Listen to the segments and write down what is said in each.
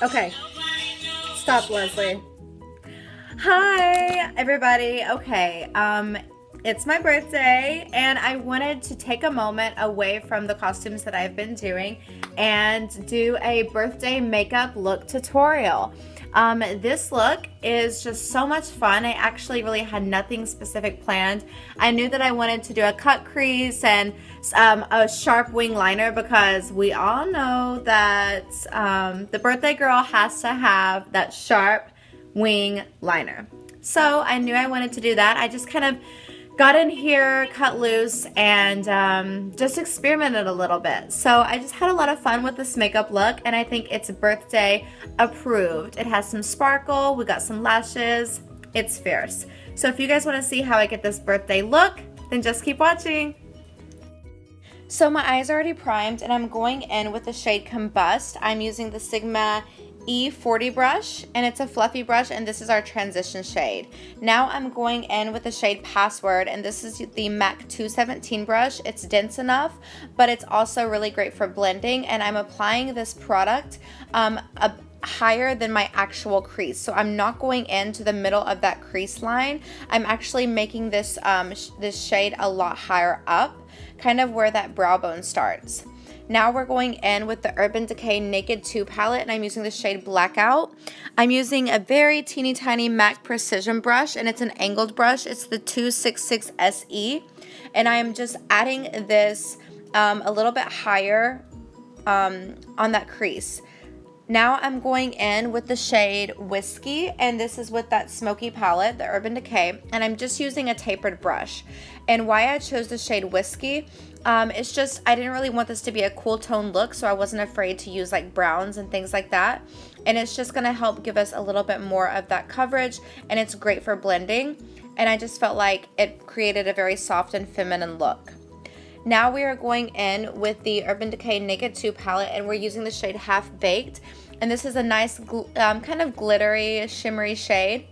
Okay, stop, Leslie. Hi, everybody. Okay, it's my birthday, and I wanted to take a moment away from the costumes that I've been doing and do a birthday makeup look tutorial. This look is just so much fun. I actually really had nothing specific planned. I knew that I wanted to do a cut crease and a sharp wing liner because we all know that the birthday girl has to have that sharp wing liner. So I knew I wanted to do that. I just kind of got in here, cut loose, and just experimented a little bit. So I just had a lot of fun with this makeup look, and I think it's birthday approved. It has some sparkle, we got some lashes, it's fierce. So if you guys want to see how I get this birthday look, then just keep watching. So my eyes are already primed, and I'm going in with the shade Combust. I'm using the Sigma E40 brush, and it's a fluffy brush, and this is our transition shade. Now I'm going in with the shade Password, and this is the MAC 217 brush. It's dense enough, but it's also really great for blending, and I'm applying this product higher than my actual crease. So I'm not going into the middle of that crease line. I'm actually making this this shade a lot higher up, kind of where that brow bone starts. Now we're going in with the Urban Decay Naked 2 palette, and I'm using the shade Blackout. I'm using a very teeny tiny MAC Precision brush, and it's an angled brush. It's the 266 SE, and I'm just adding this a little bit higher on that crease. Now I'm going in with the shade Whiskey, and this is with that smoky palette, the Urban Decay, and I'm just using a tapered brush. And why I chose the shade Whiskey, it's just I didn't really want this to be a cool tone look, so I wasn't afraid to use like browns and things like that. And it's just going to help give us a little bit more of that coverage, and it's great for blending. And I just felt like it created a very soft and feminine look. Now we are going in with the Urban Decay Naked 2 palette, and we're using the shade Half Baked. And this is a nice kind of glittery, shimmery shade.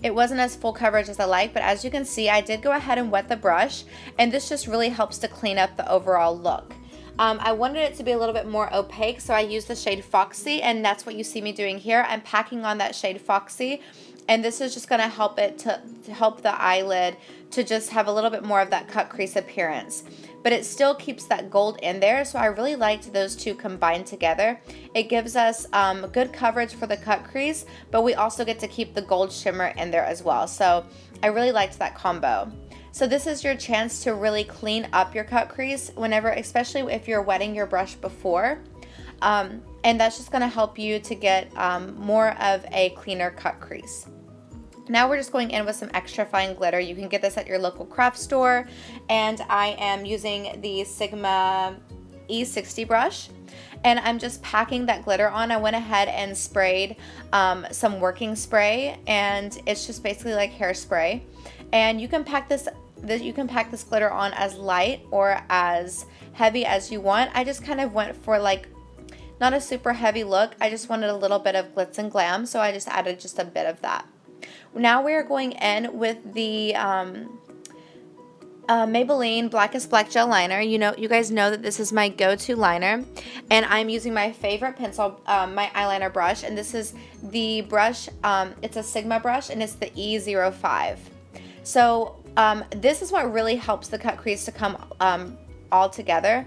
It wasn't as full coverage as I like, but as you can see, I did go ahead and wet the brush, and this just really helps to clean up the overall look. I wanted it to be a little bit more opaque, so I used the shade Foxy, and that's what you see me doing here. I'm packing on that shade Foxy, and this is just going to help it to help the eyelid to just have a little bit more of that cut crease appearance. But it still keeps that gold in there, so I really liked those two combined together. It gives us good coverage for the cut crease, but we also get to keep the gold shimmer in there as well. So I really liked that combo. So this is your chance to really clean up your cut crease whenever, especially if you're wetting your brush before. And that's just going to help you to get more of a cleaner cut crease. Now we're just going in with some extra fine glitter. You can get this at your local craft store, and I am using the Sigma E60 brush, and I'm just packing that glitter on. I went ahead and sprayed some working spray, and it's just basically like hairspray. And you can pack this glitter on as light or as heavy as you want. I just kind of went for like not a super heavy look. I just wanted a little bit of glitz and glam, so I just added just a bit of that. Now we are going in with the Maybelline Blackest Black Gel Liner. You guys know that this is my go-to liner, and I'm using my favorite pencil, my eyeliner brush, and this is the brush, it's a Sigma brush, and it's the E05. So this is what really helps the cut crease to come all together,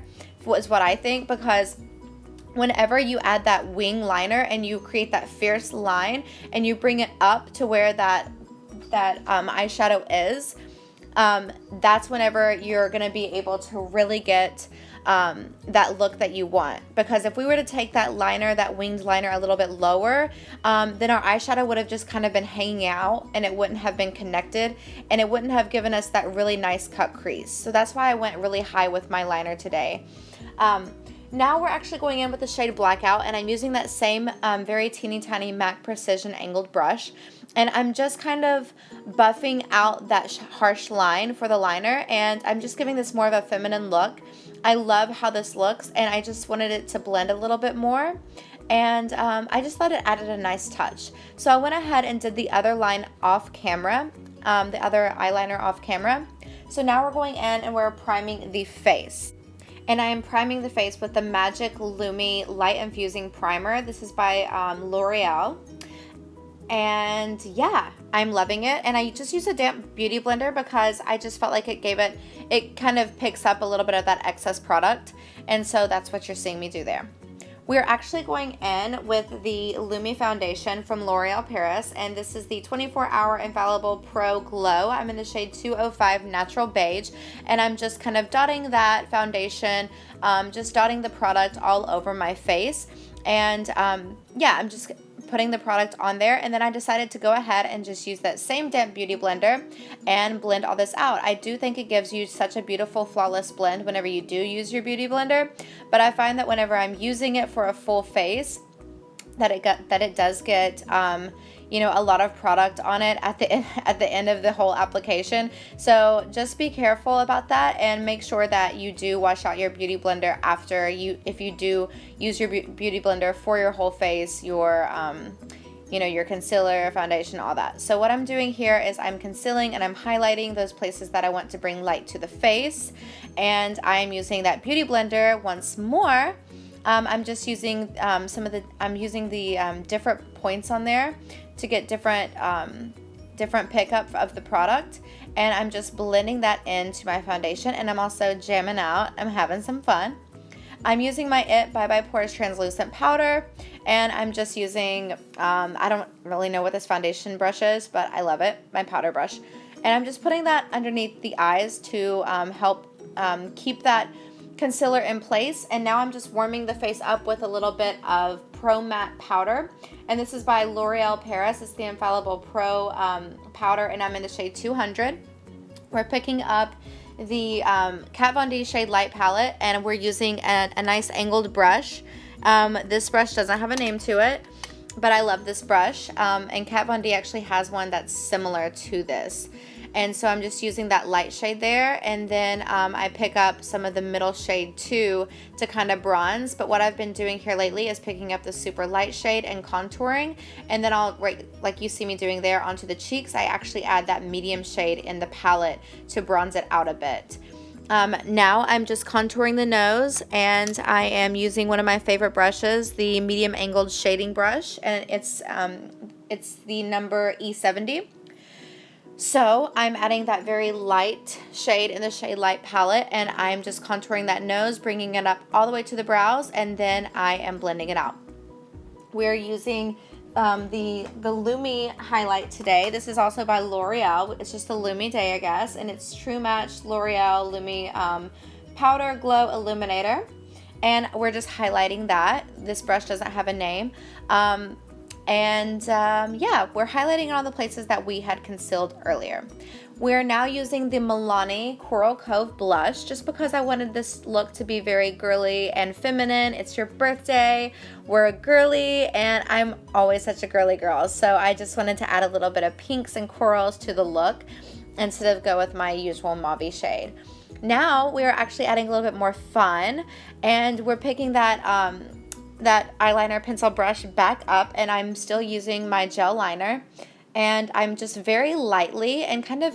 is what I think, because whenever you add that wing liner and you create that fierce line and you bring it up to where that eyeshadow is, that's whenever you're going to be able to really get that look that you want. Because if we were to take that liner, that winged liner, a little bit lower, then our eyeshadow would have just kind of been hanging out, and it wouldn't have been connected, and it wouldn't have given us that really nice cut crease. So that's why I went really high with my liner today. Now we're actually going in with the shade Blackout, and I'm using that same very teeny tiny MAC Precision angled brush, and I'm just kind of buffing out that harsh line for the liner, and I'm just giving this more of a feminine look. I love how this looks, and I just wanted it to blend a little bit more, and I just thought it added a nice touch. So I went ahead and did the other line off camera, the other eyeliner off camera. So now we're going in and we're priming the face. And I am priming the face with the Magic Lumi Light Infusing Primer. This is by L'Oreal. And yeah, I'm loving it. And I just use a damp beauty blender because I just felt like it kind of picks up a little bit of that excess product. And so that's what you're seeing me do there. We're actually going in with the Lumi foundation from L'Oreal Paris, and this is the 24-Hour Infallible Pro Glow. I'm in the shade 205 Natural Beige, and I'm just kind of dotting that foundation, just dotting the product all over my face. And yeah, I'm just putting the product on there, and then I decided to go ahead and just use that same damp beauty blender and blend all this out. I do think it gives you such a beautiful, flawless blend whenever you do use your beauty blender, but I find that whenever I'm using it for a full face, that it does get you know, a lot of product on it at the end of the whole application. So just be careful about that, and make sure that you do wash out your beauty blender after if you do use your beauty blender for your whole face, your you know, your concealer, foundation, all that. So what I'm doing here is I'm concealing and I'm highlighting those places that I want to bring light to the face, and I'm using that beauty blender once more. I'm just using the different points on there to get different pickup of the product, and I'm just blending that into my foundation, and I'm also jamming out. I'm having some fun. I'm using my Bye Bye Pores translucent powder, and I'm just using I don't really know what this foundation brush is, but I love it, my powder brush, and I'm just putting that underneath the eyes to help keep that concealer in place. And now I'm just warming the face up with a little bit of Pro Matte powder, and this is by L'Oreal Paris. It's the Infallible Pro powder, and I'm in the shade 200. We're picking up the Kat Von D Shade Light palette, and we're using a nice angled brush. This brush doesn't have a name to it, but I love this brush, and Kat Von D actually has one that's similar to this. And so I'm just using that light shade there, and then I pick up some of the middle shade too to kind of bronze. But what I've been doing here lately is picking up the super light shade and contouring, and then I'll, right like you see me doing there, onto the cheeks. I actually add that medium shade in the palette to bronze it out a bit. Now I'm just contouring the nose, and I am using one of my favorite brushes, the medium angled shading brush, and it's the number E70. So I'm adding that very light shade in the Shade Light palette, and I'm just contouring that nose, bringing it up all the way to the brows, and then I am blending it out. We're using the Lumi highlight today. This is also by L'Oreal. It's just a Lumi day, I guess, and it's True Match L'Oreal Lumi Powder Glow Illuminator, and we're just highlighting that. This brush doesn't have a name. Yeah, we're highlighting all the places that we had concealed earlier. We're now using the Milani Coral Cove blush, just because I wanted this look to be very girly and feminine. It's your birthday, we're girly, and I'm always such a girly girl, so I just wanted to add a little bit of pinks and corals to the look instead of go with my usual mauve shade. Now we're actually adding a little bit more fun, and we're picking that that eyeliner pencil brush back up, and I'm still using my gel liner, and I'm just very lightly and kind of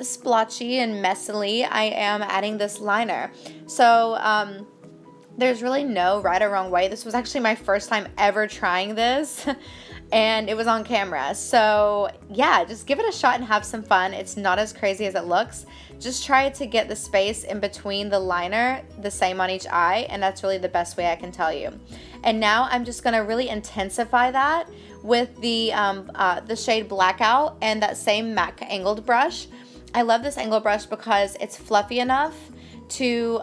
splotchy and messily I am adding this liner. So there's really no right or wrong way. This was actually my first time ever trying this and it was on camera. So yeah, just give it a shot and have some fun. It's not as crazy as it looks. Just try to get the space in between the liner the same on each eye, and that's really the best way I can tell you. And now I'm just gonna really intensify that with the shade Blackout and that same MAC angled brush. I love this angled brush because it's fluffy enough to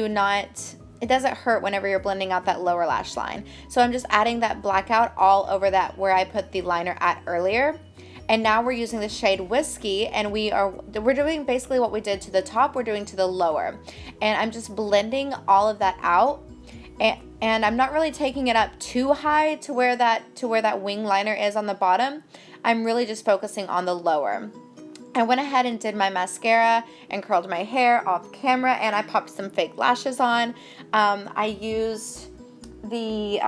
not, it doesn't hurt whenever you're blending out that lower lash line. So I'm just adding that Blackout all over that where I put the liner at earlier. And now we're using the shade Whiskey, and we're doing basically what we did to the top, we're doing to the lower. And I'm just blending all of that out. And I'm not really taking it up too high to where that wing liner is on the bottom. I'm really just focusing on the lower. I went ahead and did my mascara and curled my hair off camera, and I popped some fake lashes on. I used the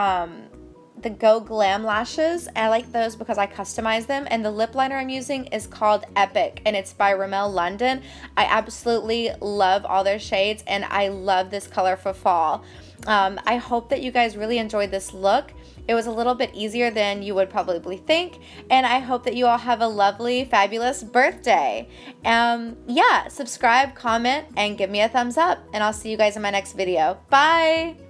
the Go Glam lashes. I like those because I customize them, and the lip liner I'm using is called Epic, and it's by Rimmel London. I absolutely love all their shades, and I love this color for fall. I hope that you guys really enjoyed this look. It was a little bit easier than you would probably think, and I hope that you all have a lovely, fabulous birthday. Yeah, subscribe, comment, and give me a thumbs up, and I'll see you guys in my next video. Bye!